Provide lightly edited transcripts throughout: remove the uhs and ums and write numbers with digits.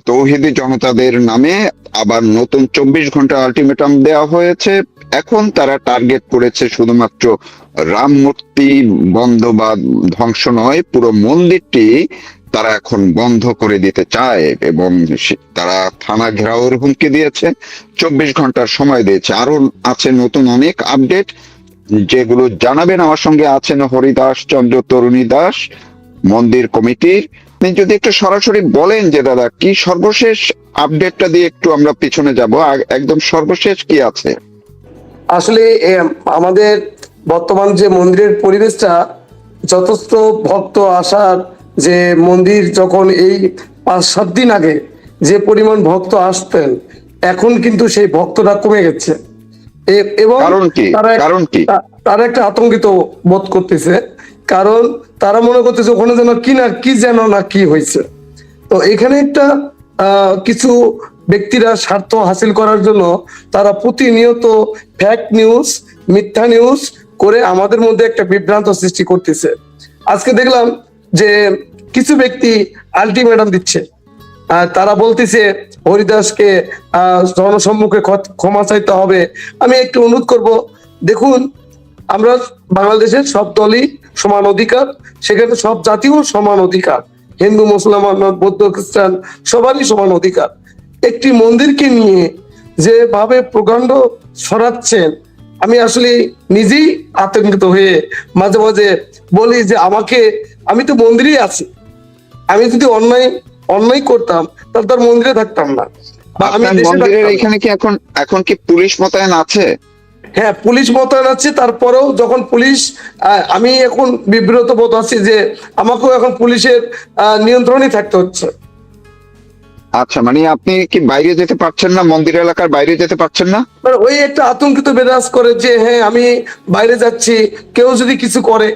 তৌহিদি জনতাদের নামে আবার নতুন 24 ঘন্টা আলটিমেটাম দেওয়া হয়েছে। এখন তারা টার্গেট করেছে শুধুমাত্র রাম মূর্তি বন্ধ বা ধ্বংস নয়, পুরো মন্দিরটি তারা এখন বন্ধ করে দিতে চায় এবং তারা থানা ঘেরাওয়ের হুমকি দিয়েছে, 24 ঘন্টার সময় দিয়েছে। আরো আছে নতুন অনেক আপডেট যেগুলো জানাবেন। আমার সঙ্গে আছেন হরিদাস চন্দ্র তরুণী দাস, মন্দির কমিটির। আপনি যদি একটু সরাসরি বলেন যে দাদা কি সর্বশেষ আপডেটটা দিয়ে একটু আমরা পিছনে যাব, একদম সর্বশেষ কি আছে? আসলে আমাদের বর্তমান যে মন্দিরের পরিবেশটা, যথেষ্ট ভক্ত আসার, যে মন্দির যখন এই 5-7 দিন আগে যে পরিমাণ ভক্ত আসতেন, এখন কিন্তু সেই ভক্তটা কমে গেছে। এবং কারণ কি? তারা একটা আতঙ্কিত বোধ করতেছে, কারণ তারা মনে করতেছে ওখানে যেন কি যেন না কি হয়েছে। তো এখানে একটা কিছু ব্যক্তিরা স্বার্থ হাসিল করার জন্য তারা প্রতিনিয়ত ফেক নিউজ, মিথ্যা নিউজ করে আমাদের মধ্যে একটা বিভ্রান্ত সৃষ্টি করতেছে। আজকে দেখলাম যে কিছু ব্যক্তি আলটিমেটাম দিচ্ছে, তারা বলতেছে হরিদাসকে জনসম্মুখে ক্ষমা চাইতে হবে। আমি একটু অনুরোধ করব, দেখুন আমরা বাংলাদেশের সব দলই সমান অধিকার, সেখানে সব জাতিও সমান অধিকার, হিন্দু মুসলমান বৌদ্ধ খ্রিস্টান সবারই সমান অধিকার। একটি মন্দিরকে নিয়ে যেভাবে প্রকাণ্ড ছড়াচ্ছেন, আমি আসলে নিজেই আতঙ্কিত হয়ে মাঝে মাঝে বলি যে আমি তো মন্দিরেই আছি, আমি যদি অন্যায় করতাম তাহলে তার মন্দিরে থাকতাম না, বা আমি মন্দিরের এখানে কি এখন কি পুলিশ মোতায়েন আছে? হ্যাঁ, পুলিশ মোতায়েন আছে। তারপরেও যখন পুলিশ, আমি এখন বিব্রত বোধ আছি যে আমাকেও এখন পুলিশের নিয়ন্ত্রণে থাকতে হচ্ছে। আচ্ছা, মানে আপনি কি বাইরে যেতে পারছেন না, মন্দির এলাকার বাইরে যেতে পারছেন না? মানে ওই একটা আতঙ্কিত বিরাজ করে যে হ্যাঁ আমি বাইরে যাচ্ছি, কেউ যদি কিছু করে,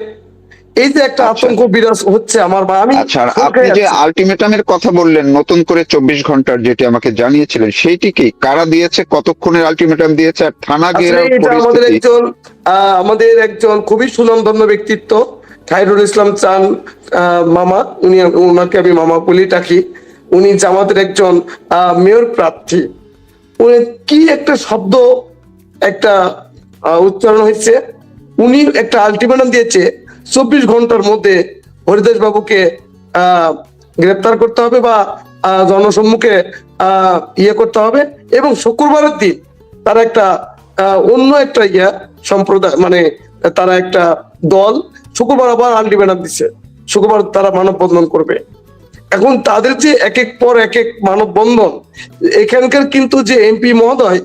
এই যে একটা আতঙ্ক বিরাজ হচ্ছে আমার। আমি আচ্ছা, আপনি যে আলটিমেটামের কথা বললেন নতুন করে 24 ঘন্টার, যেটি আমাকে জানিয়েছিলেন, সেইটি কি কারা দিয়েছে, কতক্ষণের আলটিমেটাম দিয়েছে, আর থানা ঘেরাও পরিস্থিতি? আমাদের একজন খুবই সুনামধন্য ব্যক্তিত্ব, খায়রুল ইসলাম চান মামা, ওনাকে আমি মামা বলি ডাকি। উনি জামাতের একজন মেয়র প্রার্থী। উনি কি একটা শব্দ একটা উচ্চারণ হয়েছে, উনি একটা আলটিমেটাম দিয়েছে 24 ঘন্টার মধ্যে হরিদাস বাবুকে গ্রেপ্তার করতে হবে বা জনসম্মুখে ইয়ে করতে হবে। এবং শুক্রবারের দিন তারা একটা অন্য একটা সম্প্রদায়, মানে তারা একটা দল শুক্রবার আবার আলটিমেটাম দিচ্ছে, শুক্রবার তারা মানববন্ধন করবে। এখন তাদের যে এক এক পর এক এক মানববন্ধন, এখানকার কিন্তু যে এমপি মহোদয়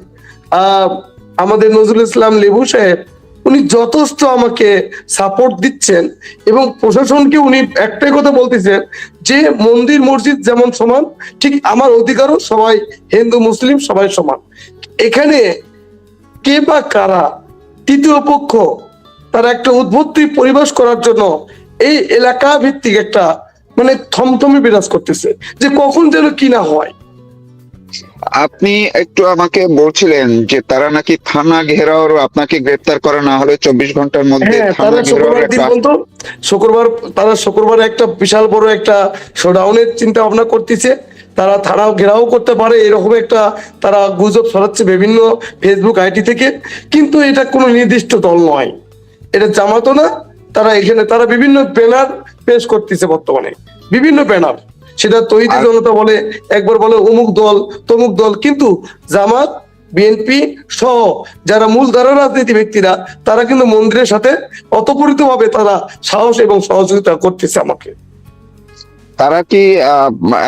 আমাদের নজরুল ইসলাম লেবু সাহেব, উনি যথেষ্ট আমাকে সাপোর্ট দিচ্ছেন এবং প্রশাসনকে উনি একটাই কথা বলতেছেন যে মন্দির মসজিদ যেমন সমান, ঠিক আমার অধিকারও সবাই, হিন্দু মুসলিম সবাই সমান। এখানে কে বা কারা তৃতীয় পক্ষ তারা একটা উদ্ভূতি পরিবেশ করার জন্য এই এলাকা ভিত্তিক একটা মানে থমথমে বিরাজ করতেছে যে কখন যেন কি না হয়। আপনি একটু আমাকে বলছিলেন যে তারা নাকি থানা ঘেরাও, আপনাকে গ্রেফতার করা না হলে 24 ঘন্টার মধ্যে থানা ঘেরাও। শুক্রবার একটা বিশাল বড় একটা শোডাউনের চিন্তা ভাবনা করতেছে। তারা থানা ঘেরাও করতে পারে এরকম একটা তারা গুজব ছড়াচ্ছে বিভিন্ন ফেসবুক আইডি থেকে, কিন্তু এটা কোনো নির্দিষ্ট দল নয়, এটা জামাতও না। তারা বিভিন্ন ব্যানার পেশ করতেছে বর্তমানে, বিভিন্ন ব্যানার, সেটা তৌহিদি জনতা বলে, একবার বলে অমুক দল তমুক দল, কিন্তু জামাত বিএনপি সহ যারা মূলধারা রাজনীতি ব্যক্তিরা, তারা কিন্তু মন্দিরের সাথে অতপরিত ভাবে তারা সাহস এবং সহযোগিতা করতেছে আমাকে। তারা কি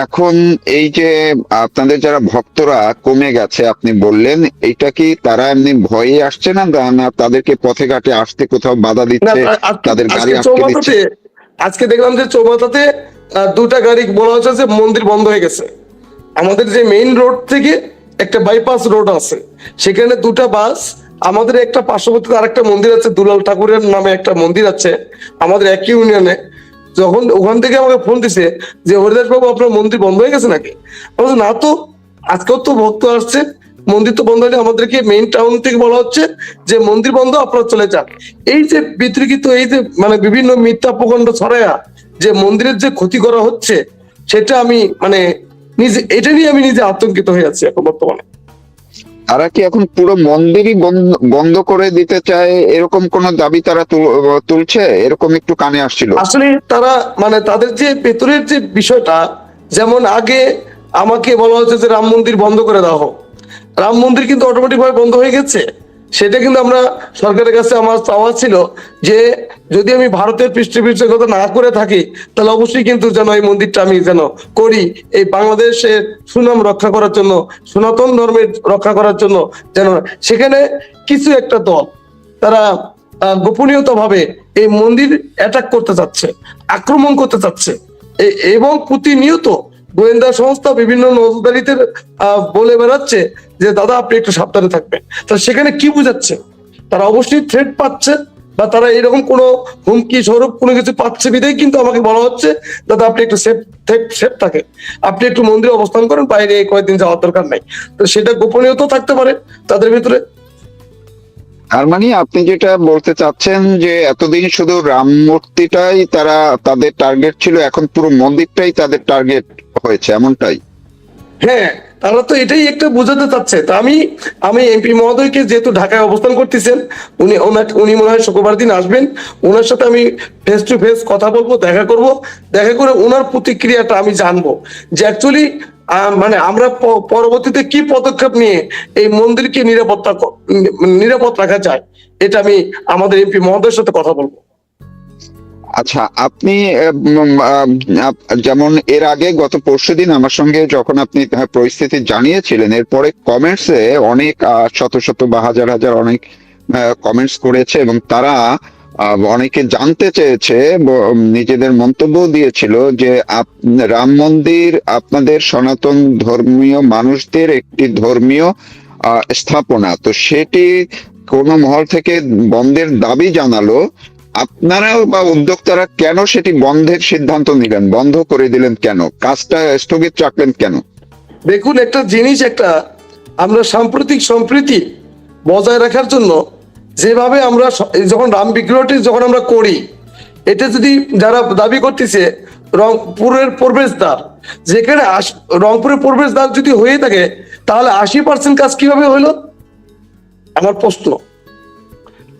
এখন এই যে আপনাদের যারা ভক্তরা কমে গেছে আপনি বললেন, এইটা কি তারা এমনি ভয়ে আসছে না, তাদেরকে পথে ঘাটে আসতে কোথাও বাধা দিচ্ছে, তাদের গাড়ি আটকে দিচ্ছে? আজকে দেখলাম যে চৌমাথাতে 2টা গাড়ি বলা হচ্ছে যে মন্দির বন্ধ হয়ে গেছে। আমাদের যে মেইন রোড থেকে একটা বাইপাস রোড আছে, সেখানে 2টা বাস, আমাদের একটা পার্শ্ববর্তী আরেকটা মন্দির আছে, দুলাল ঠাকুরের নামে একটা মন্দির আছে আমাদের একই ইউনিয়নে। যখন ওখান থেকে আমাকে ফোন দিছে যে হরিদাস বাবু আপনার মন্দির বন্ধ হয়ে গেছে নাকি, বলছে না তো, আজকেও তো ভক্ত আসছে, মন্দির তো বন্ধ হয়নি। আমাদেরকে মেইন টাউন থেকে বলা হচ্ছে যে মন্দির বন্ধ, আপনারা চলে যান। এই যে বিতর্কিত, এই যে মানে বিভিন্ন মিথ্যা প্রকাণ্ড ছড়ায়া যে মন্দিরের যে ক্ষতি করা হচ্ছে, সেটা আমি মানে এটা নিয়ে আমি নিজে আতঙ্কিত হয়ে আছি এখন বর্তমানে। তারা কি এখন পুরো মন্দিরই বন্ধ করে দিতে চায়, এরকম কোন দাবি তারা তুলছে? এরকম একটু কানে আসছিল। আসলে তারা মানে তাদের যে ভেতরের যে বিষয়টা, যেমন আগে আমাকে বলা হচ্ছে যে রাম মন্দির বন্ধ করে দেওয়া হোক, রাম মন্দির কিন্তু অটোমেটিক ভাবে বন্ধ হয়ে গেছে। সেটা কিন্তু আমরা সরকারের কাছে আমার চাওয়া ছিল যে যদি আমি ভারতের পৃষ্ঠপোষকতা না করে থাকি তাহলে অবশ্যই কিন্তু যেন এই মন্দিরটা আমি যেন করি, এই বাংলাদেশের সুনাম রক্ষা করার জন্য, সনাতন ধর্মের রক্ষা করার জন্য। যেন সেখানে কিছু একটা দল তারা গোপনীয়তা ভাবে এই মন্দির অ্যাটাক করতে চাচ্ছে, আক্রমণ করতে চাচ্ছে, এবং প্রতিনিয়ত গোয়েন্দা সংস্থা বিভিন্ন নজরদারিতে বলে বেড়াচ্ছে যে দাদা আপনি একটু সাবধানে থাকবেন। তা সেখানে কি বুঝাচ্ছে? তারা অবশ্যই থ্রেট পাচ্ছে বা তারা এরকম কোনো হুমকি স্বরূপ কোনো কিছু পাচ্ছে বিধায় কিন্তু আমাকে বলা হচ্ছে দাদা আপনি একটু সেফ থাকেন, আপনি একটু মন্দিরে অবস্থান করেন, বাইরে কয়েকদিন যাওয়ার দরকার নাই। তো সেটা গোপনীয়তা থাকতে পারে তাদের ভিতরে। তার মানে আপনি যেটা বলতে চাচ্ছেন যে এতদিন শুধু রাম মূর্তিটাই তারা তাদের টার্গেট ছিল, এখন পুরো মন্দিরটাই তাদের টার্গেট হয়েছে, এমনটাই? হ্যাঁ, তারা তো এটাই একটা বোঝাতে চাচ্ছে। তা আমি এমপি মহোদয়কে, যেহেতু ঢাকায় অবস্থান করতেছেন, উনি মনে হয় শুক্রবার দিন আসবেন, ওনার সাথে আমি ফেস টু ফেস কথা বলবো, দেখা করব। দেখা করে ওনার প্রতিক্রিয়াটা আমি জানবো যে অ্যাকচুয়ালি মানে আমরা পরবর্তীতে কি পদক্ষেপ নিয়ে এই মন্দিরকে নিরাপদ রাখা যায়, এটা আমি আমাদের এমপি মহোদয়ের সাথে কথা বলবো। আচ্ছা, আপনি যেমন এর আগে গত পরশুদিন আমার সঙ্গে যখন আপনি পরিস্থিতি জানিয়েছিলেন, এরপরে কমেন্টসে অনেক শত শত বা হাজার হাজার অনেক কমেন্টস করেছে এবং তারা অনেকে জানতে চেয়েছে, নিজেদের মন্তব্য দিয়েছিল যে রাম মন্দির আপনাদের সনাতন ধর্মীয় মানুষদের একটি ধর্মীয় স্থাপনা, তো সেটি কোন মহল থেকে বন্ধের দাবি জানালো, আপনারাও বা উদ্যোক্তারা কেন সেটি বন্ধের সিদ্ধান্ত নিলেন, বন্ধ করে দিলেন কেন, কাজটা স্থগিত রাখলেন কেন? দেখুন, একটা জিনিস, আমরা সাম্প্রতিক সম্প্রীতি বজায় রাখার জন্য যেভাবে আমরা যখন রাম বিগ্রহটি যখন আমরা করি, এটা যদি যারা দাবি করতেছে রংপুরের প্রবেশদ্বার, যেখানে রংপুরের প্রবেশদ্বার যদি হয়ে থাকে তাহলে 80% কাজ কিভাবে হলো আমার প্রশ্ন।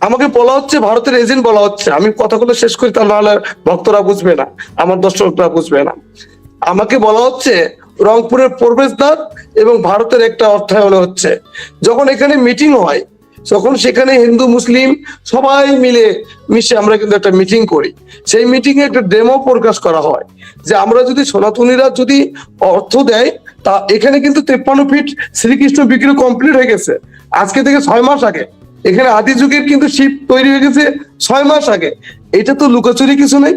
আমাকে বলা হচ্ছে ভারতের এজেন্ট বলা হচ্ছে, আমি কথাগুলো শেষ করি তা নাহলে ভক্তরা বুঝবে না, আমার দর্শকরা বুঝবে না। আমাকে বলা হচ্ছে রংপুরের প্রবেশদ্বার এবং ভারতের একটা অর্থায়ন হচ্ছে। যখন এখানে মিটিং হয়, যখন সেখানে হিন্দু মুসলিম সবাই মিশে আমরা কিন্তু একটা মিটিং করি, সেই মিটিং এ একটা ডেমো প্রকাশ করা হয় যে আমরা যদি সনাতনীরা যদি অর্থ দেয়, তা এখানে কিন্তু 53 ফিট শ্রীকৃষ্ণ বিগ্রহ কমপ্লিট হয়ে গেছে আজকে থেকে 6 মাস আগে। এখানে আদি যুগের কিন্তু শিব তৈরি হয়ে গেছে 6 মাস আগে। এটা তো লুকোচুরি কিছু নেই,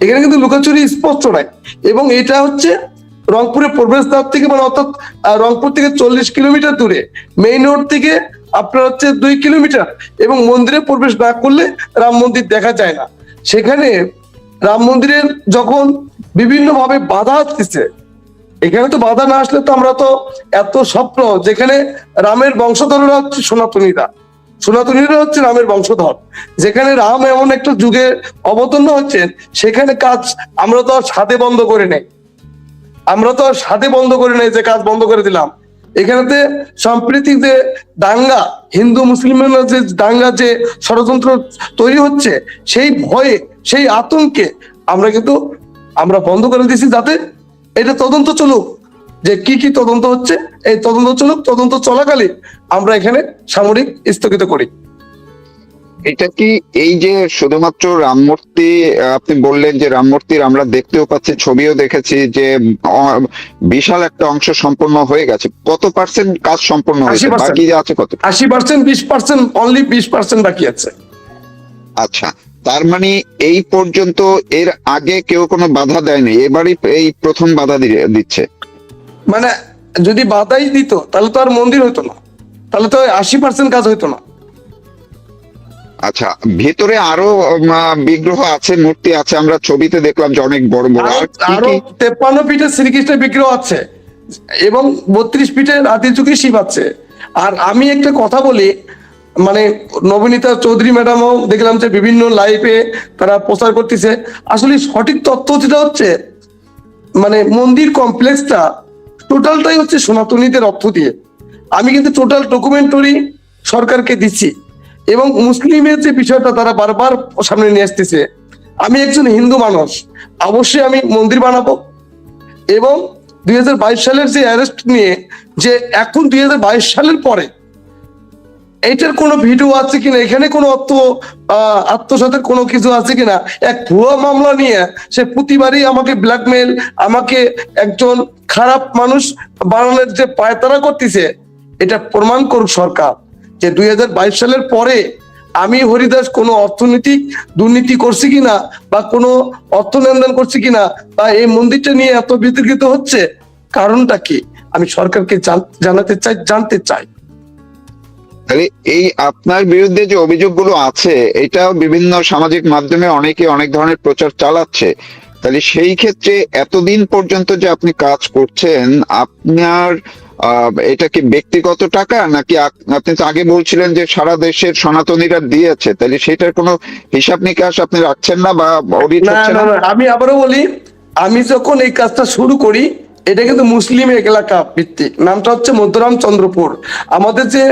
এখানে কিন্তু লুকোচুরি স্পষ্ট নাই। এবং এটা হচ্ছে রংপুরের প্রবেশদ্বার থেকে, মানে অর্থাৎ রংপুর থেকে 40 কিলোমিটার দূরে, মেইন রোড থেকে আপনার হচ্ছে 2 কিলোমিটার, এবং মন্দিরে প্রবেশ না করলে রাম মন্দির দেখা যায় না। সেখানে রাম মন্দিরের যখন বিভিন্ন ভাবে বাধা আসতেছে, এখানে তো বাধা না আসলে তো আমরা তো এত স্বপ্ন, যেখানে রামের বংশধররা হচ্ছে সনাতনীরা হচ্ছে রামের বংশধর, যেখানে রাম এমন একটা যুগে অবতীর্ণ হচ্ছেন, সেখানে কাজ আমরা তো আর সাথে বন্ধ করে নেই, যে কাজ বন্ধ করে দিলাম। এখানেতে সাম্প্রতিক যে দাঙ্গা, হিন্দু মুসলিমের যে দাঙ্গা, যে ষড়যন্ত্র তৈরি হচ্ছে, সেই ভয়ে সেই আতঙ্কে আমরা বন্ধ করে দিয়েছি, যাতে এটা তদন্ত চলুক, যে কি তদন্ত হচ্ছে, এই তদন্ত চলুক, তদন্ত চলাকালীন আমরা এখানে সামরিক স্থগিত করি। এটা কি এই যে শুধুমাত্র রাম মূর্তি, আপনি বললেন যে রাম মূর্তির আমরা দেখতেও পাচ্ছি, ছবিও দেখেছি যে বিশাল একটা অংশ সম্পূর্ণ হয়ে গেছে, কত পার্সেন্ট কাজ সম্পূর্ণ হয়েছে, 80%। বাকি আছে কত? 80%, 20%, অনলি 20% বাকি আছে। আচ্ছা, তার মানে এই পর্যন্ত এর আগে কেউ কোনো বাধা দেয়নি, এবারই এই প্রথম বাধা দিচ্ছে? মানে যদি বাধাই দিত তাহলে তো আর মন্দির হইতো না, তাহলে তো 80% কাজ হইতো না। আচ্ছা, ভেতরে আরো বিগ্রহ আছে, মূর্তি আছে, আমরা ছবিতে দেখলাম যে অনেক বড় বড়। আরো 53 ফিটের শ্রীকৃষ্ণের বিগ্রহ আছে এবং 32 ফিটের আদি যুগের শিব আছে। আর আমি একটা কথা বলি, মানে নবনীতা চৌধুরী ম্যাডামও দেখলাম যে বিভিন্ন লাইভে তারা প্রচার করতেছে, আসলে সঠিক তথ্য যেটা হচ্ছে মানে মন্দির কমপ্লেক্সটা টোটালটাই হচ্ছে সনাতনীদের অর্থ দিয়ে। আমি কিন্তু টোটাল ডকুমেন্টারি সরকারকে দিচ্ছি, এবং মুসলিমের যে বিষয়টা তারা বারবার সামনে নিয়ে আসতেছে, আমি একজন হিন্দু মানুষ, অবশ্যই আমি মন্দির বানাবো। এবং 2022 সালের যে অ্যারেস্ট নিয়ে, যে এখন 2022 সালের পরে এইটার কোনো ভিডিও আছে কিনা, এখানে কোনো আত্মসাতের কোনো কিছু আছে কিনা, এক ভুয়া মামলা নিয়ে সে প্রতিবারই আমাকে ব্ল্যাকমেল, আমাকে একজন খারাপ মানুষ বানানোর যে পায়তারা করতেছে, এটা প্রমাণ করুক সরকার যে 2022 সালের পরে আমি হরিদাস কোনো অর্থনৈতিক দুর্নীতি করছি কিনা, বা কোনো অর্থ লেনদেন করছি কিনা, বা এই মন্দিরটা নিয়ে এত বিতর্কিত হচ্ছে, কারণটা কি আমি সরকারকে জানতে চাই। তাহলে এই আপনার বিরুদ্ধে যে অভিযোগগুলো আছে, এটা বিভিন্ন সামাজিক মাধ্যমে অনেকে অনেক ধরনের প্রচার চালাচ্ছে। তাহলে সেই ক্ষেত্রে এতদিন পর্যন্ত যে আপনি কাজ করছেন, আপনার এটা কি ব্যক্তিগত টাকা, নাকি আপনি তো আগে বলছিলেন যে সারা দেশের সনাতনীরা দিয়েছে, তাহলে সেটার কোনো হিসাব নিকাশ আপনি রাখছেন না বা অডিট না হচ্ছে না না? না, আমি আবারও বলি, আমি যখন এই কাজটা শুরু করি, এটা কিন্তু মুসলিম এলাকা ভিত্তিক, নামটা হচ্ছে মধ্যরাম চন্দ্রপুর। আমাদের যে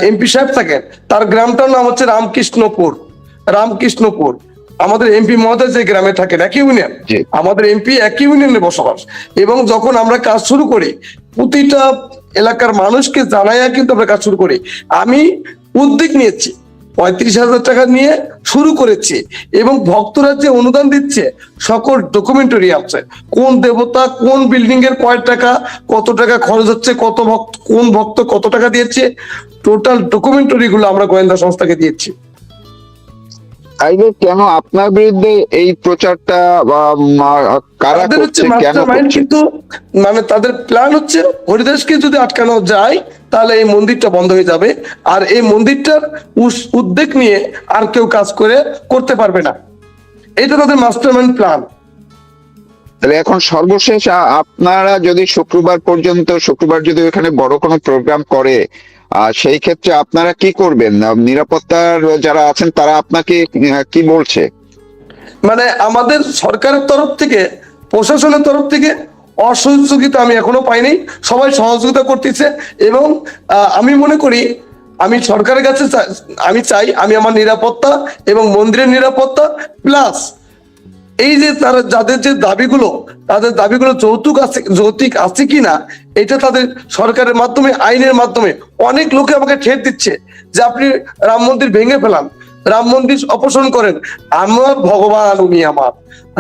এমপি সাহেব থাকেন, তার গ্রামটার নাম হচ্ছে রামকৃষ্ণপুর। রামকৃষ্ণপুর আমাদের এমপি মহোদয় যে গ্রামে থাকেন, একই ইউনিয়ন, জি। আমাদের এমপি একই ইউনিয়নে বসবাস। এবং যখন আমরা কাজ শুরু করি, প্রতিটা এলাকার মানুষকে জানাইয়া কিন্তু আমরা কাজ শুরু করি। আমি উদ্যোগ নিয়েছি, 35,000 টাকা নিয়ে শুরু করেছি, এবং ভক্তরা যে অনুদান দিচ্ছে সকল ডকুমেন্টারি আছে, কোন দেবতা কোন বিল্ডিং এর কয় টাকা, কত টাকা খরচ হচ্ছে, কত ভক্ত কোন ভক্ত কত টাকা দিয়েছে, টোটাল ডকুমেন্টারি গুলো আমরা গোয়েন্দা সংস্থাকে দিয়েছি। তাইলে কেন আপনার বিরুদ্ধে এই প্রচারটা, বা কারা তাদের হচ্ছে করছে, কেন মাস্টার মাইন্ড, করছে? কিন্তু মানে তাদের প্ল্যান হচ্ছে হরিদাসকে যদি আটকানো যায় তাহলে এই মন্দিরটা বন্ধ হয়ে যাবে, আর এই মন্দিরটার উদ্যোগ নিয়ে আর কেউ কাজ করতে পারবে না। এটা তাদের মাস্টার মাইন্ড প্ল্যান। তাহলে এখন সর্বশেষ আপনারা যদি শুক্রবার যদি এখানে বড় কোনো প্রোগ্রাম করে, সেই ক্ষেত্রে আপনারা কি করবেন? নিরাপত্তার যারা আছেন তারা আপনাকে কি বলছে? মানে আমাদের সরকারের তরফ থেকে, প্রশাসনের তরফ থেকে অসহযোগিতা আমি এখনো পাইনি, সবাই সহযোগিতা করতেছে। এবং আমি মনে করি, আমি সরকারের কাছে আমি চাই আমি আমার নিরাপত্তা এবং মন্দিরের নিরাপত্তা প্লাস এই যে তারা যাদের যে দাবিগুলো, তাদের দাবিগুলো যৌক্তিক আছে কিনা, এটা তাদের সরকারের মাধ্যমে, আইনের মাধ্যমে অনেক লোকে আমাকে ঠেট দিচ্ছে যে আপনি রাম মন্দির ভেঙে ফেলান, রাম মন্দির অপসারণ করেন। আমার ভগবান, উনি আমার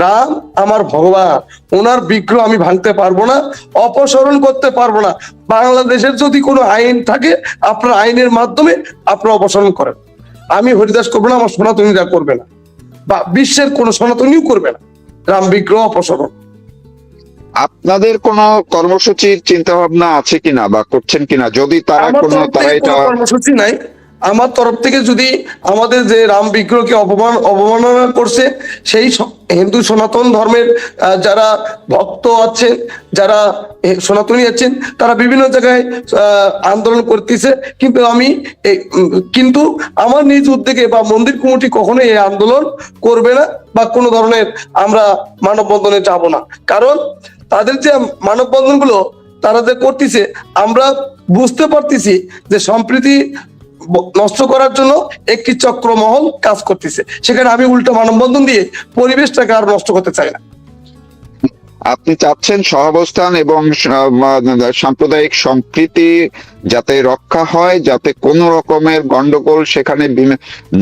রাম, আমার ভগবান, ওনার বিগ্রহ আমি ভাঙতে পারবো না, অপসারণ করতে পারবো না। বাংলাদেশের যদি কোনো আইন থাকে, আপনার আইনের মাধ্যমে আপনারা অপসারণ করেন। আমি হরিদাস করবো না, আমার সনাতনীরা করবে না, বা বিশ্বের কোন সনাতনীও করবে না রাম বিগ্রহ অপসারণ। আপনাদের কোনো কর্মসূচির চিন্তা ভাবনা আছে কিনা বা করছেন কিনা, যদি তারা আমার তরফ তারা থেকে এটা? কোনো কর্মসূচি নাই। আমার তরফ থেকে যদি আমাদের যে রাম বিগ্রহকে অবমাননা করছে, সেই হিন্দু সনাতন ধর্মের যারা ভক্ত আছেন, যারা সনাতনী আছেন, তারা বিভিন্ন জায়গায় আন্দোলন করতেছে, কিন্তু আমার নিজ উদ্যোগে বা মন্দির কমিটি কখনোই এই আন্দোলন করবে না, বা কোনো ধরনের আমরা মানববন্ধনে যাব না। কারণ তাদের যে মানববন্ধন গুলো তারা যে করতেছে, আমরা বুঝতে পারতেছি যে সম্প্রীতি নষ্ট করার জন্য একটি চক্রমহল কাজ করতেছে। সেখানে আমি উল্টো মানববন্ধন দিয়ে পরিবেশটাকে আর নষ্ট করতে চাই না। আপনি চাচ্ছেন সহাবস্থান এবং সাম্প্রদায়িক সম্প্রীতি যাতে রক্ষা হয়, যাতে কোনো রকমের গন্ডগোল সেখানে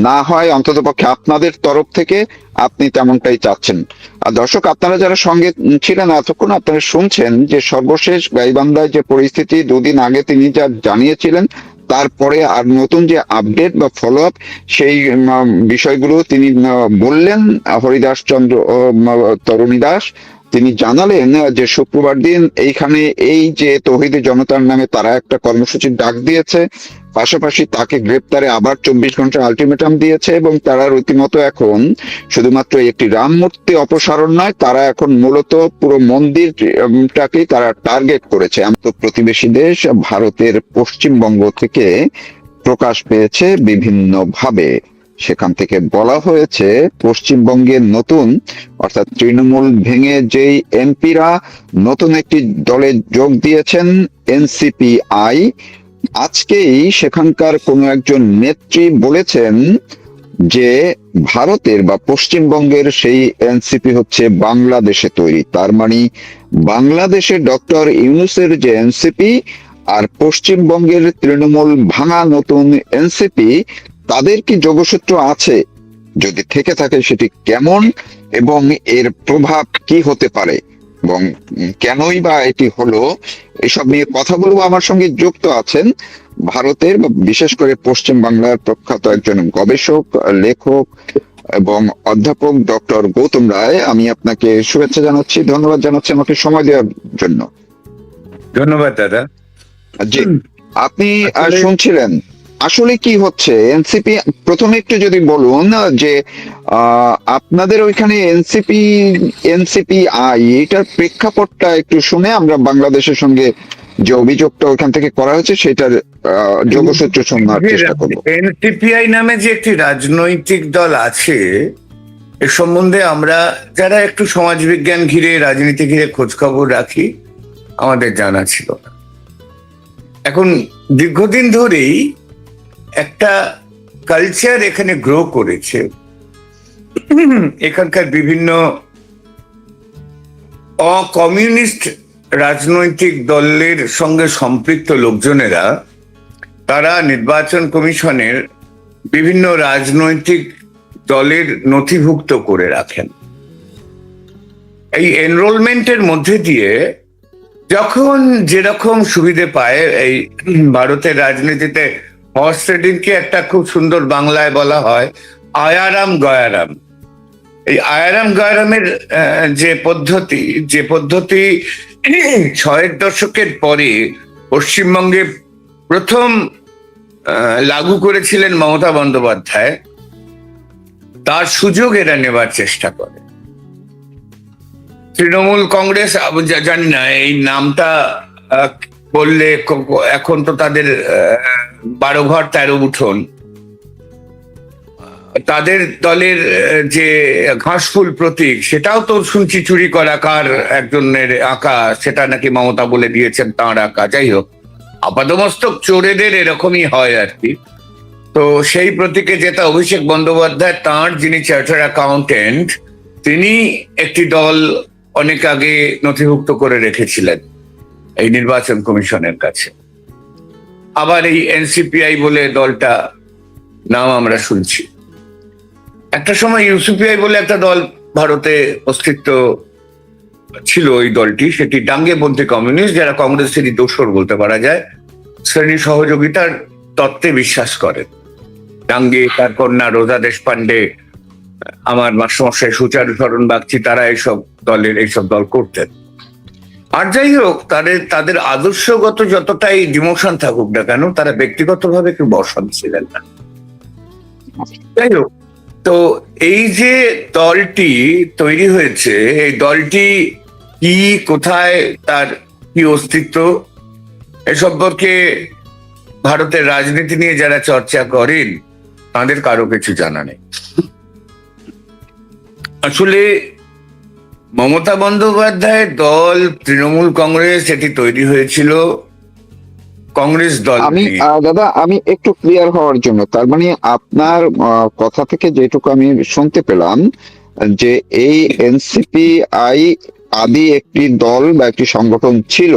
না হয়, অন্ততপক্ষে আপনাদের তরফ থেকে আপনি তেমনটাই চাচ্ছেন। আর দর্শক, আপনারা যারা সঙ্গে ছিলেন এতক্ষণ, আপনারা শুনছেন যে সর্বশেষ গাইবান্ধায় যে পরিস্থিতি, 2 দিন আগে তিনি যা জানিয়েছিলেন, তারপরে আর নতুন যে আপডেট বা ফলো আপ, সেই বিষয়গুলো তিনি বললেন। হরিদাস চন্দ্র তরুণী দাস তিনি জানালেন যে শুক্রবার দিন এইখানে এই যে তৌহিদি জনতার নামে তারা একটা কর্মসূচির ডাক দিয়েছে, পাশাপাশি তাকে গ্রেপ্তারে আবার 24 ঘন্টার আলটিমেটাম দিয়েছে, এবং তারা রীতিমতো এখন শুধুমাত্র একটি রাম মূর্তি অপসারণ নয়, তারা এখন মূলত পুরো মন্দিরটাকেই তারা টার্গেট করেছে। তো প্রতিবেশী দেশ ভারতের পশ্চিমবঙ্গ থেকে প্রকাশ পেয়েছে বিভিন্ন ভাবে। সেখান থেকে বলা হয়েছে পশ্চিমবঙ্গের নতুন অর্থাৎ তৃণমূল ভেঙে যেই এমপিরা নতুন একটি দলে যোগ দিয়েছেন, এনসিপিআই, আজকেই সেখানকার কোনো একজন নেত্রী বলেছেন যে ভারতের বা পশ্চিমবঙ্গের সেই এনসিপি হচ্ছে বাংলাদেশে তৈরি। তার মানে বাংলাদেশে ডক্টর ইউনূসের যে এনসিপি আর পশ্চিমবঙ্গের তৃণমূল ভাঙা নতুন এনসিপি, তাদের কি যোগসূত্র আছে? যদি থেকে থাকে সেটি কেমন এবং এর প্রভাব কি হতে পারে এবং কেনই বা এটি হলো, এসব নিয়ে কথা বলবো। আমার সঙ্গে যুক্ত আছেন ভারতের বা বিশেষ করে পশ্চিম বাংলার প্রখ্যাত একজন গবেষক, লেখক এবং অধ্যাপক ডক্টর গৌতম রায়। আমি আপনাকে শুভেচ্ছা জানাচ্ছি, ধন্যবাদ জানাচ্ছি আমাকে সময় দেওয়ার জন্য। ধন্যবাদ দাদা। জি, আপনি আসলে- শুনছিলেন আসলে কি হচ্ছে এনসিপি। প্রথমে একটু যদি বলুন যে আপনাদের ওইখানে এনসিপিআই এটার প্রেক্ষাপটটা একটু শুনে আমরা বাংলাদেশের সঙ্গে যে অভিযোগটা ওইখান থেকে করা হয়েছে সেটার যোগসূত্র শোনার চেষ্টা করবো। এনসিপিআই নামে যে একটি রাজনৈতিক দল আছে, এ সম্বন্ধে আমরা যারা একটু সমাজবিজ্ঞান ঘিরে, রাজনীতি ঘিরে খোঁজ খবর রাখি, আমাদের জানা ছিল না। এখন দীর্ঘদিন ধরেই একটা কালচার এখানে গ্রো করেছে। এখানকার বিভিন্ন অকমিউনিস্ট রাজনৈতিক দলের সঙ্গে সম্পৃক্ত লোকজনেরা তারা নির্বাচন কমিশনের বিভিন্ন রাজনৈতিক দলের নথিভুক্ত করে রাখেন। এই এনরোলমেন্টের মধ্যে দিয়ে যখন যেরকম সুবিধে পায়, এই ভারতের রাজনীতিতে হর্স ট্রেডিংকে একটা খুব সুন্দর বাংলায় বলা হয় আয়ারাম গয়ারাম। এই আয়ারাম গয়ারামের যে পদ্ধতি ৬-এর দশকের পরে পশ্চিমবঙ্গে প্রথম লাগু করেছিলেন মমতা বন্দ্যোপাধ্যায়, তার সুযোগ এরা নেবার চেষ্টা করে। তৃণমূল কংগ্রেস, জানি না এই নামটা বললে, এখন তো তাদের ১২ ঘর ১৩ উঠোন, তাদের দলের যে ঘাসফুল প্রতীক সেটাও তো শুনছি চুরি করা কার একজনের আঁকা, সেটা নাকি মমতা বলে দিয়েছেন তাঁর আঁকা। যাই হোক, আপাদমস্তক চোরেদের এরকমই হয় আর কি। তো সেই প্রতীকে যেটা অভিষেক বন্দ্যোপাধ্যায়, তাঁর যিনি চার্টার অ্যাকাউন্টেন্ট, তিনি একটি দল অনেক আগে নথিভুক্ত করে রেখেছিলেন এই নির্বাচন কমিশনের কাছে। আবার এই এনসিপিআই বলে দলটা নাম আমরা শুনছি। একটা সময় ইউসিপিআই বলে একটা দল ভারতে অস্তিত্ব ছিল। ওই দলটি, সেটি ডাঙ্গেপন্থী কমিউনিস্ট, যারা কংগ্রেসেরই দোসর বলতে পারা যায়, শ্রেণী সহযোগিতার তত্ত্বে বিশ্বাস করেন। ডাঙ্গে, তার কন্যা রোজা দেশপান্ডে, আমার মাস্টারমশাই সুচারুচরণ বাগচি, তারা এইসব দল করতেন। আর যাই হোক, তাদের আদর্শগত যতটাই ডিমোশন থাকুক না কেন, তারা ব্যক্তিগতভাবে কেউ বসন ছিলেন না। যাই হোক, তো এই যে দলটি তৈরি হয়েছে, এই দলটি কি, কোথায়, তার কি অস্তিত্ব, এ সম্পর্কে ভারতের রাজনীতি নিয়ে যারা চর্চা করেন তাদের কারো কিছু জানা নেই। আসলে মমতা বন্দ্যোপাধ্যায়ের দল তৃণমূল কংগ্রেস, এটি তৈরি হয়েছিল কংগ্রেস দল। দাদা, আমি একটু ক্লিয়ার হওয়ার জন্য, তার মানে আপনার কথা থেকে যেটুকু আমি শুনতে পেলাম যে এই এনসিপিআই আদি একটি দল বা একটি সংগঠন ছিল,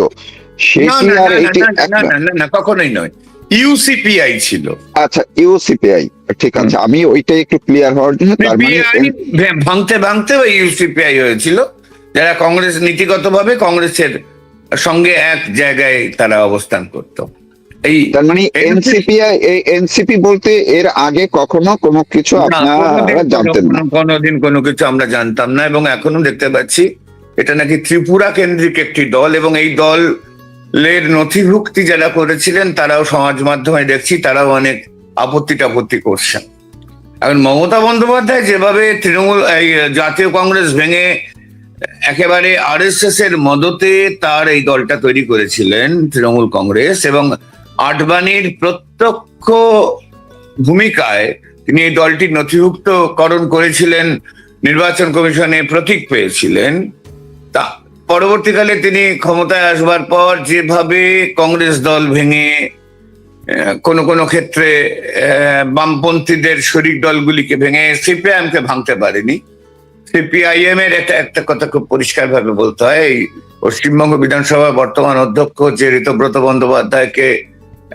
সেটি আর এটি না, কখনোই নয়, ইউসিপিআই ছিল। আচ্ছা, ইউসিপিআই, ঠিক আছে, আমি ওইটাই একটু ক্লিয়ার হওয়ার জন্য। তার মানে ভাঙতে ভাঙতে ওই ইউসিপিআই হয়েছিল, যারা কংগ্রেস নীতিগতভাবে কংগ্রেসের সঙ্গে এক জায়গায় তারা অবস্থান করত। এই তার মানে এনসিপি বলতে এর আগে কখনো কোনো কিছু আপনারা জানতেন না? কোনোদিন কোনো কিছু আমরা জানতাম না, এবং এখনো দেখতে পাচ্ছি এটা নাকি ত্রিপুরা কেন্দ্রিক একটি দল, এবং এই দলের নথিভুক্তি যারা করেছিলেন তারাও সমাজ মাধ্যমে দেখছি তারাও অনেক আপত্তি করছেন। এখন মমতা বন্দ্যোপাধ্যায় যেভাবে তৃণমূল, এই জাতীয় কংগ্রেস ভেঙে একেবারে আরএসএস এর মদতে তার এই দলটা তৈরি করেছিলেন তৃণমূল কংগ্রেস, এবং আডবাণীর প্রত্যক্ষ ভূমিকায় তিনি এই দলটি নথিভুক্তকরণ করেছিলেন, নির্বাচন কমিশনে প্রতীক পেয়েছিলেন। তা পরবর্তীকালে তিনি ক্ষমতায় আসবার পর যেভাবে কংগ্রেস দল ভেঙে কোনো কোনো ক্ষেত্রে বামপন্থীদের শরিক দলগুলিকে ভেঙে সিপিআইএম কে ভাঙতে পারেনি। সিপিআইএম এর একটা কথা খুব পরিষ্কার ভাবে বলতে হয়, এই পশ্চিমবঙ্গ বিধানসভার বর্তমান অধ্যক্ষ যে ঋতব্রত বন্দ্যোপাধ্যায়কে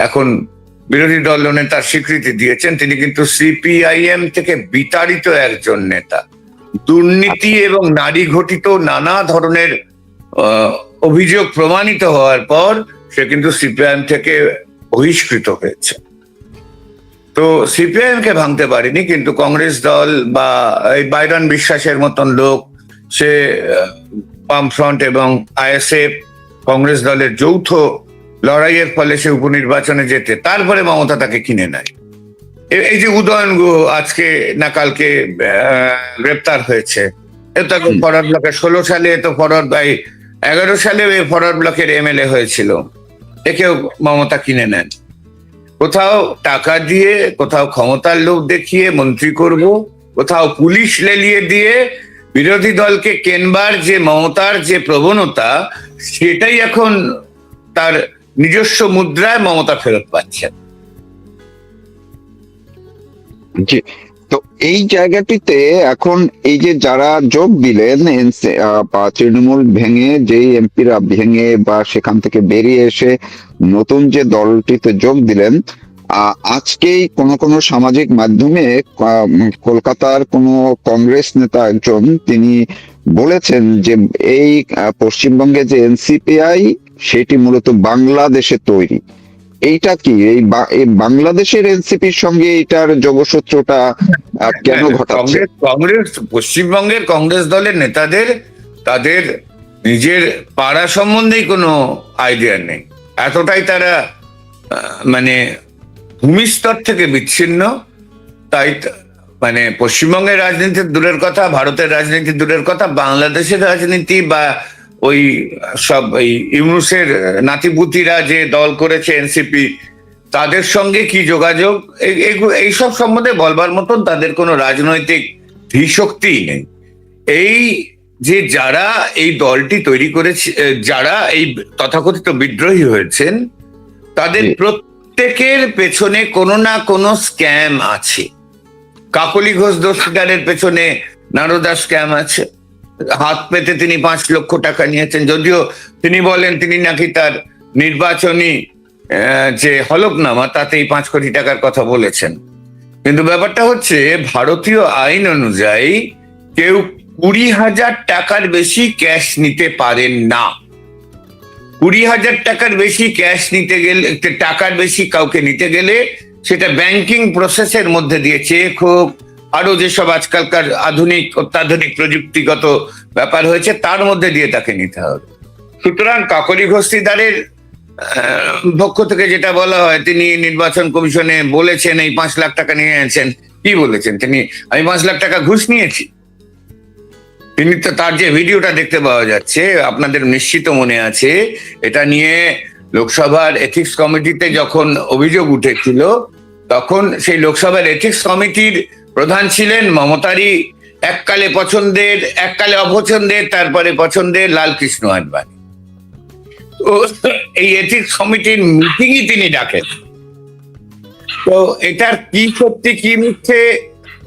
এখন বিরোধী দল নেতার স্বীকৃতি দিয়েছেন, তিনি কিন্তু সিপিআইএম থেকে বিতাড়িত একজন নেতা। দুর্নীতি এবং নারী ঘটিত নানা ধরনের অভিযোগ প্রমাণিত হওয়ার পর সে কিন্তু সিপিআইএম থেকে বহিষ্কৃত হয়েছে। তো সিপিআইএম কে ভাঙতে পারেনি, কিন্তু কংগ্রেস দল বা এই বাইরন বিশ্বাসের মতন লোক, সে বামফ্রন্ট এবং আইএসএফ কংগ্রেস দলের যৌথ লড়াইয়ের ফলে সে উপনির্বাচনে যেতে, তারপরে মমতা তাকে কিনে নেয়। এই যে উদয়ন গুহ আজকে না কালকে গ্রেপ্তার হয়েছে, এ তো ফরওয়ার্ড ব্লকের 16 সালে, তো ফরওয়ার্ড 11 সালে ফরওয়ার্ড ব্লকের এমএলএ হয়েছিল, একেও মমতা কিনে নেন। কোথাও টাকা দিয়ে, কোথাও ক্ষমতার লোভ দেখিয়ে মন্ত্রী করব, কোথাও পুলিশ লেলিয়ে দিয়ে বিরোধী দলকে কেনবার যে মমতার যে প্রবণতা, সেটাই এখন তার নিজস্ব মুদ্রায় মমতা ফেরত পাচ্ছেন। জি, তো এই জায়গাটিতে এখন এই যে যারা যোগ দিলেন বা তৃণমূল ভেঙে, যেই এমপিরা ভেঙে বা সেখান থেকে বেরিয়ে এসে নতুন যে দলটিতে যোগ দিলেন, আজকেই কোন সামাজিক মাধ্যমে কলকাতার কোন কংগ্রেস নেতা একজন তিনি বলেছেন যে এই পশ্চিমবঙ্গে যে এনসিপিআই সেটি মূলত বাংলাদেশে তৈরি। এইটা কি এই বাংলাদেশের এনসিপির সঙ্গে এটার যোগসূত্রটা কেন ঘটাচ্ছে? কংগ্রেস পশ্চিমবঙ্গের কংগ্রেস দলের নেতাদের তাদের নিজের পাড়া সম্বন্ধেই কোনো আইডিয়া নেই, এতটাই তারা মানে ভূমিস্তর থেকে বিচ্ছিন্ন। তাই মানে পশ্চিমবঙ্গের রাজনীতি দূরের কথা, ভারতের রাজনীতি দূরের কথা, বাংলাদেশের রাজনীতি বা ওই সব এই ইউনুসের নাতিপুতিরা যে দল করেছে এনসিপি, তাদের সঙ্গে কি যোগাযোগ, এইসব সম্বন্ধে বলবার মতন তাদের কোনো রাজনৈতিক ধীশক্তিই নেই। এই যে যারা এই দলটি তৈরি করেছে, যারা এই তথাকথিত বিদ্রোহী হয়েছেন, তাদের প্রত্যেকের পেছনে কোনো না কোনো স্ক্যাম আছে। কাকলি ঘোষ দস্তিদারের পেছনে নারদা স্ক্যাম আছে, হাত পেতে তিনি 5 লক্ষ টাকা নিয়েছেন, যদিও তিনি বলেন তিনি নাকি তার নির্বাচনী যে হলফনামা তাতেই 5 কোটি টাকার কথা বলেছেন। কিন্তু ব্যাপারটা হচ্ছে, ভারতীয় আইন অনুযায়ী কেউ 20,000 টাকার বেশি ক্যাশ নিতে পারেন না। 20,000 টাকার বেশি ক্যাশ নিতে গেলে, টাকার বেশি কাউকে নিতে গেলে সেটা ব্যাংকিং প্রসেসের মধ্যে দিয়ে চেক হোক, আরো যেসব আজকালকার অত্যাধুনিক প্রযুক্তিগত ব্যাপার হয়েছে তার মধ্যে দিয়ে তাকে নিতে হবে। সুতরাং কাকলি ঘোষদারের পক্ষ থেকে যেটা বলা হয়, তিনি নির্বাচন কমিশনে বলেছেন এই 5 লাখ টাকা নিয়ে আছেন। কি বলেছেন তিনি? আমি 5 লাখ টাকা ঘুষ নিয়েছি। তিনি তো, তার যে ভিডিওটা দেখতে পাওয়া যাচ্ছে, আপনাদের নিশ্চিত মনে আছে, এটা নিয়ে লোকসভার এথিক্স কমিটিতে যখন অভিযোগ উঠেছিল, তখন সেই লোকসভার এথিক্স কমিটির প্রধান ছিলেন মমতারই এককালে পছন্দের, এককালে অপছন্দের, তারপরে পছন্দের লালকৃষ্ণ আডবাণী। তো এই এথিক্স কমিটির মিটিংই তিনি ডাকেন। তো এটার কি সত্যি কি মিথ্যে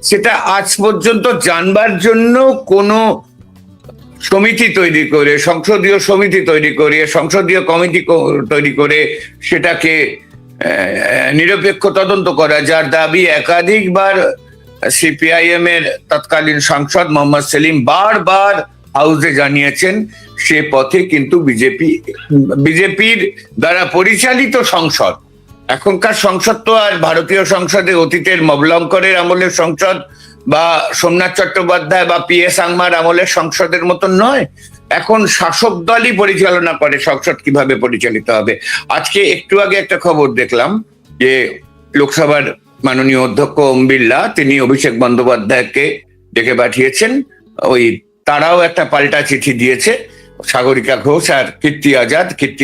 সেটা আজ পর্যন্ত জানবার জন্য কোনো সমিতি তৈরি করে, সংসদীয় সমিতি তৈরি করে, সংসদীয় কমিটি তৈরি করে সেটাকে নিরপেক্ষ তদন্ত করা, যার দাবি একাধিকবার সিপিআইএম এর তৎকালীন সাংসদ মোহাম্মদ সেলিম বারবার হাউসে জানিয়েছেন, সে পথে কিন্তু বিজেপির দ্বারা পরিচালিত সংসদ, এখনকার সংসদ তো আর ভারতীয় সংসদে অতীতের মবলঙ্করের আমলের সংসদ বা সোমনাথ চট্টোপাধ্যায় বা পি এস আংমার আমলের সংসদের মতন নয়। এখন শাসক দলই পরিচালনা করে সংসদ কিভাবে পরিচালিত হবে। আজকে একটু আগে একটা খবর দেখলাম যে লোকসভার মাননীয় অধ্যক্ষ ওম বিড়লা তিনি অভিষেক বন্দ্যোপাধ্যায়কে ডেকে পাঠিয়েছেন, ওই তারাও একটা পাল্টা চিঠি দিয়েছে, সাগরিকা ঘোষ আর কীর্তি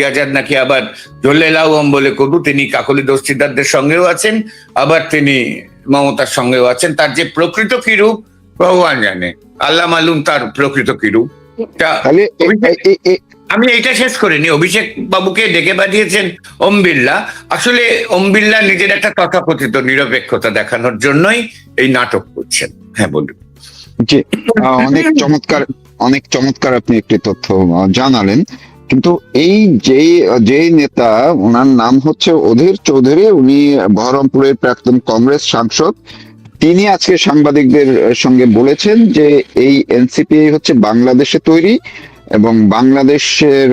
আজাদ নাকি আবার জল্লেলাউম বলে কবু, তিনি কাকলি দস্তিদারদের সঙ্গেও আছেন, আবার তিনি মমতার সঙ্গেও আছেন। তার যে প্রকৃত কি রূপ ভগবান জানে, আল্লাহ মালুম তার প্রকৃত কি রূপ। তাহলে আমি এইটা শেষ করিনি। অভিষেক বাবুকে ডেকে পাঠিয়েছেন ওম বিড়লা। আসলে ওম বিড়লা নিজের একটা তথাকথিত নিরপেক্ষতা দেখানোর জন্যই এই নাটক করছেন। হ্যাঁ বলুন। জি, অনেক চমৎকার আপনি একটি তথ্য জানালেন। কিন্তু এই যে নেতা, ওনার নাম হচ্ছে অধীর চৌধুরী, উনি বহরমপুরের প্রাক্তন কংগ্রেস সাংসদ। তিনি আজকে সাংবাদিকদের সঙ্গে বলেছেন যে এই এনসিপি হচ্ছে বাংলাদেশে তৈরি এবং বাংলাদেশের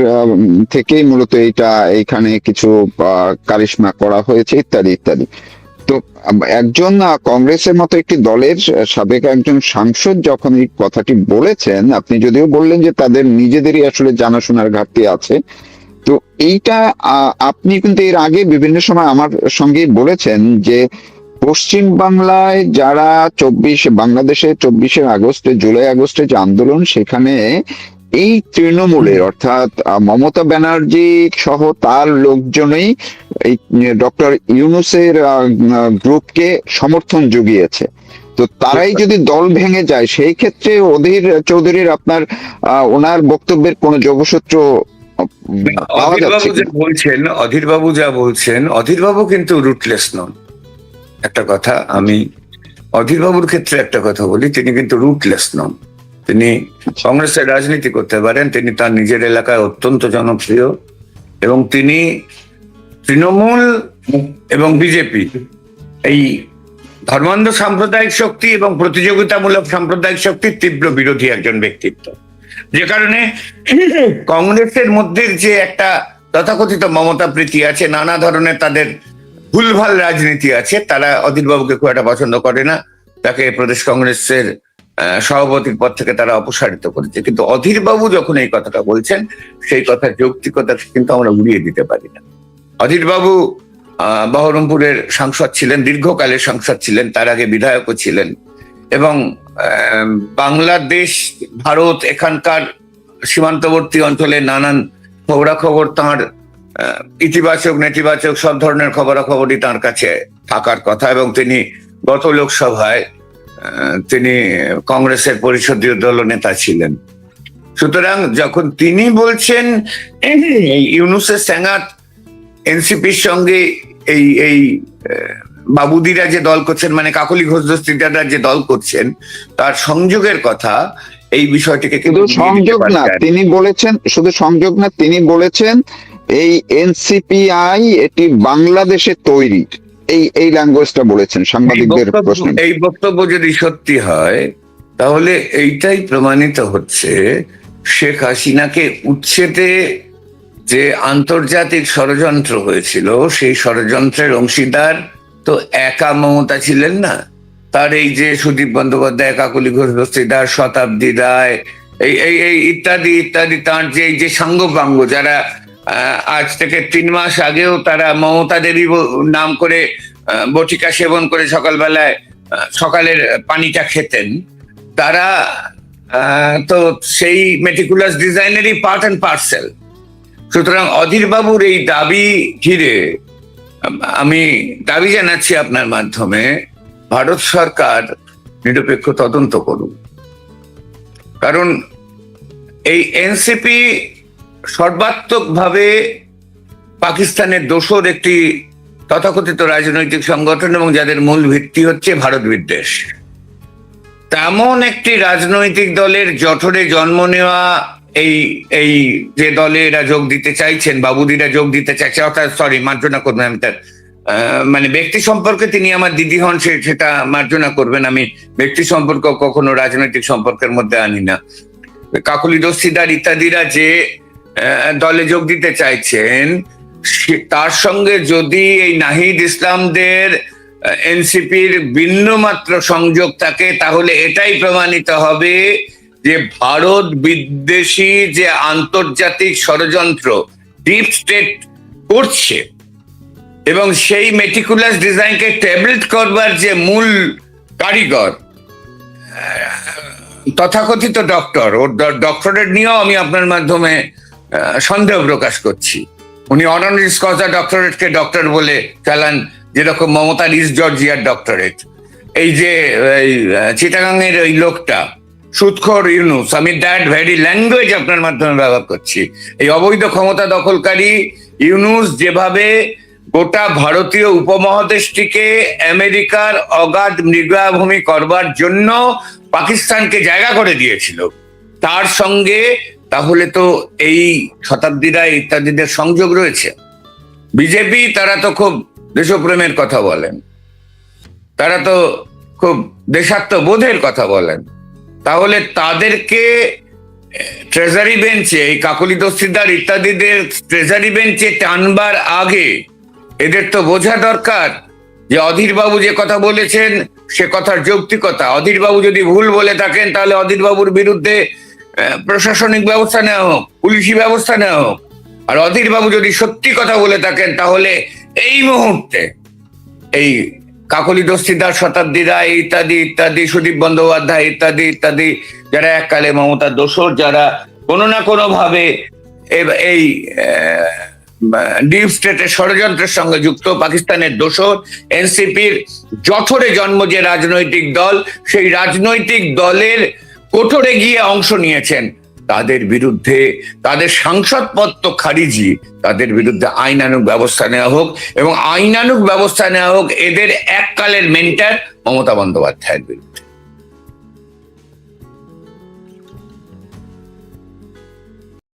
থেকেই মূলত এইখানে কিছু কারিশমা করা হয়েছে ইত্যাদি ইত্যাদি। তো একজন কংগ্রেসের মতো একটি দলের সাবেক একজন সাংসদ যখন এই কথাটি বলেছেন, আপনি যদিও বললেন যে তাদের নিজেদেরই আসলে জানাশোনার ঘাটতি আছে, তো এইটা আপনি কিন্তু এর আগে বিভিন্ন সময় আমার সঙ্গে বলেছেন যে পশ্চিম বাংলায় যারা বাংলাদেশে 24শে আগস্টে, জুলাই আগস্টে যে আন্দোলন, সেখানে এই তৃণমূলের অর্থাৎ মমতা ব্যানার্জি সহ তার লোকজনই এই ডক্টর ইউনূসের গ্রুপকে সমর্থন জুগিয়েছে। তো তারাই যদি দল ভেঙে যায়, সেই ক্ষেত্রে অধীর চৌধুরীর ওনার বক্তব্যের কোনো যোগসূত্র পাওয়া যাচ্ছে? অধীর বাবু যা বলছেন, অধীর বাবু কিন্তু রুটলেস নন। একটা কথা আমি অধীর বাবুর ক্ষেত্রে একটা কথা বলি, তিনি কিন্তু রুটলেস নন। তিনি কংগ্রেসের রাজনীতি করতে পারেন, তিনি তার নিজের এলাকায় অত্যন্ত জনপ্রিয়, এবং তিনি তৃণমূল এবং বিজেপি এই ধর্মান্ধ সাম্প্রদায়িক শক্তি এবং প্রতিযোগিতামূলক সাম্প্রদায়িক শক্তির তীব্র বিরোধী একজন ব্যক্তিত্ব। যে কারণে কংগ্রেসের মধ্যে যে একটা তথাকথিত মমতা প্রীতি আছে, নানা ধরনের তাদের ভুলভাল রাজনীতি আছে, তারা অধীর বাবুকে খুব একটা পছন্দ করে না। তাকে প্রদেশ কংগ্রেসের সভাপতির পদ থেকে তারা অপসারিত করেছে। কিন্তু অধীর বাবু যখন এই কথাটা বলছেন, সেই কথার যৌক্তিকতা কিন্তু আমরা উড়িয়ে দিতে পারি না। অধীর বাবু বহরমপুরের সাংসদ ছিলেন, দীর্ঘকালের সাংসদ ছিলেন, তার আগে বিধায়কও ছিলেন, এবং বাংলাদেশ, ভারত, এখানকার সীমান্তবর্তী অঞ্চলে নানান খবরাখবর তাঁর ইতিবাচক নেতিবাচক সব ধরনের খবরাখবরই তাঁর কাছে থাকার কথা। এবং তিনি গত লোকসভায় তিনি কংগ্রেসের পরিষদীয় দলনেতা ছিলেন। সুতরাং যখন তিনি বলছেন ইউনূসের স্যাঙাত এনসিপির সঙ্গে এই বাবুদিরা যে দল করছেন, মানে কাকলি ঘোষ দস্তিদাররা যে দল করছেন, তার সংযোগের কথা, এই বিষয়টিকে কিন্তু সংযোগ না তিনি বলেছেন, শুধু সংযোগ না, তিনি বলেছেন এই এনসিপিআই এটি বাংলাদেশে তৈরি, এই ল্যাঙ্গুয়েজটা বলেছেন সাংবাদিকদের প্রশ্ন। এই বক্তব্য যদি সত্যি হয়, তাহলে এইটাই প্রমাণিত হচ্ছে শেখ হাসিনাকে উচ্ছেদে যে আন্তর্জাতিক ষড়যন্ত্র হয়েছিল, সেই ষড়যন্ত্রের অংশীদার তো একা মমতা ছিলেন না। তার এই যে সুদীপ বন্দ্যোপাধ্যায়, কাকলি ঘোষ দস্তিদার, শতাব্দী রায়, এই ইত্যাদি ইত্যাদি, তার যে এই যে সাঙ্গপাঙ্গ, যারা আজ থেকে 3 মাস আগেও তারা মমতা দেবী নাম করে বটিকা সেবন করে সকালবেলায় সকালের পানিটা খেতেন, তারা তো সেই মেটিকুলাস ডিজাইনেরই পার্ট অ্যান্ড পার্সেল। সুতরাং অধীর বাবুর এই দাবি ঘিরে আমি দাবি জানাচ্ছি আপনার মাধ্যমে, ভারত সরকার নিরপেক্ষ তদন্ত করুন। কারণ এই এনসিপি সর্বাত্মকভাবে পাকিস্তানের দোসর একটি তথাকথিত রাজনৈতিক সংগঠন, এবং যাদের মূল ভিত্তি হচ্ছে ভারত বিদ্বেষ। তেমন একটি রাজনৈতিক দলের জঠরে জন্ম নেওয়া এই যে দলে এরা যোগ দিতে চাইছেন, বাবুদিরা যোগ দিতে চাইছে, অর্থাৎ সরি মার্জনা করবেন, আমি তার মানে ব্যক্তি সম্পর্কে তিনি আমার দিদি হন, সেটা মার্জনা করবেন, আমি ব্যক্তি সম্পর্ক কখনো রাজনৈতিক সম্পর্কের মধ্যে আনি না। কাকলি দস্তিদার ইত্যাদিরা যে দলে যোগ দিতে চাইছেন, তার সঙ্গে যদি এই নাহিদ ইসলামদের এনসিপির বিন্দুমাত্র সংযোগ থাকে, তাহলে এটাই প্রমাণিত হবে যে ভারত বিদ্বেষী যে আন্তর্জাতিক ষড়যন্ত্র ডিপ স্টেট করছে, এবং সেই মেটিকুলাস ডিজাইনকে ট্যাবলেট করবার যে মূল কারিগর তথাকথিত ডক্টর, ওর ডক্টরেট নিয়েও আমি আপনার মাধ্যমে সন্দেহ প্রকাশ করছি। উনি অনারিস কজা ডক্টরেটকে ডক্টর বলে চালান, যেরকম মমতার ইস্ট জর্জিয়ার ডক্টরেট। এই যে এই চিটাগাংয়ের ওই লোকটা সুৎখর ইউনুস, আমি দ্যাট ভেরি ল্যাঙ্গুয়েজ আপনার মাধ্যমে ব্যবহার করছি, এই অবৈধ ক্ষমতা দখলকারী ইউনুস যেভাবে গোটা ভারতীয় উপমহাদেশটিকে আমেরিকার অগাধ মৃগয়াভূমি করবার জন্য পাকিস্তানকে জায়গা করে দিয়েছিল, তার সঙ্গে তাহলে তো এই শতাব্দী রায় ইত্যাদিদের সংযোগ রয়েছে। বিজেপি তারা তো খুব দেশপ্রেমের কথা বলেন, তারা তো খুব দেশাত্মবোধের কথা বলেন, তাহলে তাদেরকে ট্রেজারি বেঞ্চে, এই কাকলি দস্তিদার ইত্যাদিদের ট্রেজারি বেঞ্চে টানবার আগে এদের তো বোঝা দরকার যে অধীর বাবু যে কথা বলেছেন সে কথার যৌক্তিকতা। অধীর বাবু যদি ভুল বলে থাকেন তাহলে অধীর বাবুর বিরুদ্ধে প্রশাসনিক ব্যবস্থা নেওয়া হোক, পুলিশি ব্যবস্থা নেওয়া হোক। আর অধীর বাবু যদি সত্যি কথা বলে থাকেন তাহলে এই মুহূর্তে এই কাকলি দস্তিদার, শতাব্দী রায় ইত্যাদি ইত্যাদি, সুদীপ বন্দ্যোপাধ্যায় ইত্যাদি ইত্যাদি, যারা এককালে মমতার দোসর, যারা কোনো না কোনো ভাবে এই ডিপ স্টেটের ষড়যন্ত্রের সঙ্গে যুক্ত, পাকিস্তানের দোসর, এনসিপির জঠরে জন্ম যে রাজনৈতিক দল, সেই রাজনৈতিক দলের কোঠরে গিয়ে অংশ নিয়েছেন, তাদের বিরুদ্ধে, তাদের সাংসদ পদ তো খারিজি, তাদের বিরুদ্ধে আইনানুগ ব্যবস্থা নেওয়া হোক, এবং আইনানুগ ব্যবস্থা নেওয়া হোক এদের এককালের মেন্টর মমতা বন্দ্যোপাধ্যায়ের বিরুদ্ধে।